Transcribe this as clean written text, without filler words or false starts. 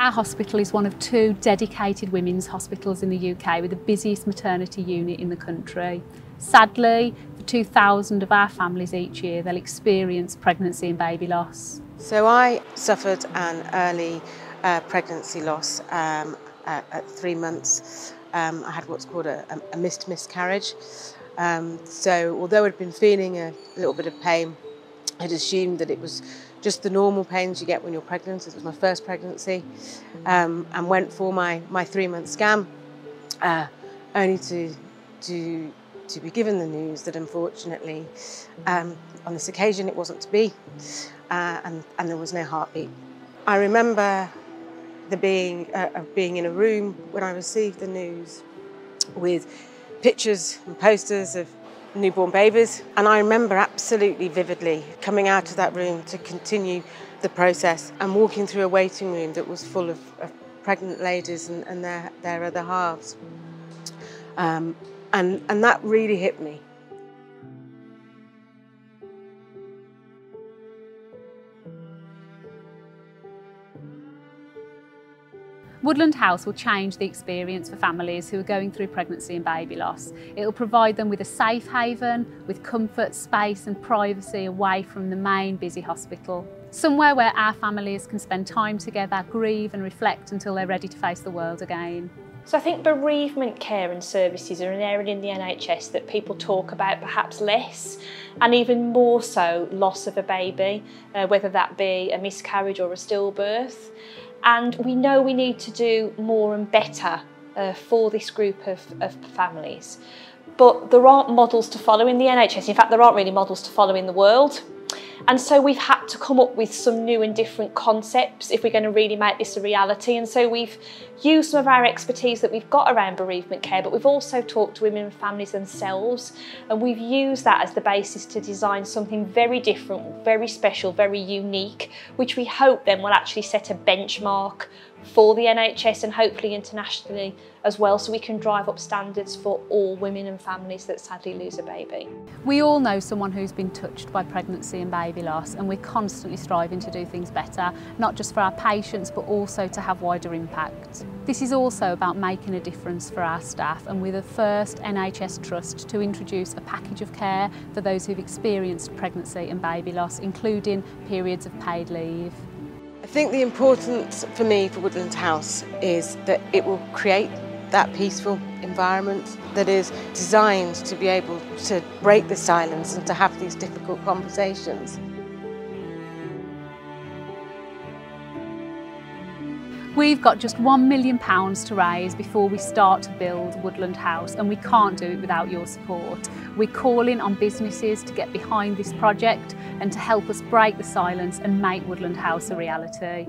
Our hospital is one of 2 dedicated women's hospitals in the UK with the busiest maternity unit in the country. Sadly, for 2,000 of our families each year, they'll experience pregnancy and baby loss. So I suffered an early pregnancy loss at 3 months. I had what's called a missed miscarriage. So although I'd been feeling a little bit of pain, I'd assumed that it was just the normal pains you get when you're pregnant. It was my first pregnancy, and went for my 3-month scan, only to be given the news that unfortunately on this occasion it wasn't to be, and there was no heartbeat. I remember being in a room when I received the news with pictures and posters of newborn babies, and I remember absolutely vividly coming out of that room to continue the process and walking through a waiting room that was full of pregnant ladies and their other halves, and that really hit me. Woodland House will change the experience for families who are going through pregnancy and baby loss. It will provide them with a safe haven, with comfort, space and privacy away from the main busy hospital. Somewhere where our families can spend time together, grieve and reflect until they're ready to face the world again. So I think bereavement care and services are an area in the NHS that people talk about perhaps less, and even more so loss of a baby, whether that be a miscarriage or a stillbirth. And we know we need to do more and better for this group of families. But there aren't models to follow in the NHS. In fact, there aren't really models to follow in the world. And so we've had to come up with some new and different concepts if we're going to really make this a reality. And so we've used some of our expertise that we've got around bereavement care, but we've also talked to women and families themselves. And we've used that as the basis to design something very different, very special, very unique, which we hope then will actually set a benchmark for the NHS and hopefully internationally as well, so we can drive up standards for all women and families that sadly lose a baby. We all know someone who's been touched by pregnancy and baby loss, and we're constantly striving to do things better, not just for our patients but also to have wider impact. This is also about making a difference for our staff, and we're the first NHS trust to introduce a package of care for those who've experienced pregnancy and baby loss, including periods of paid leave. I think the importance for me for Woodland House is that it will create that peaceful environment that is designed to be able to break the silence and to have these difficult conversations. We've got just £1 million to raise before we start to build Woodland House, and we can't do it without your support. We're calling on businesses to get behind this project and to help us break the silence and make Woodland House a reality.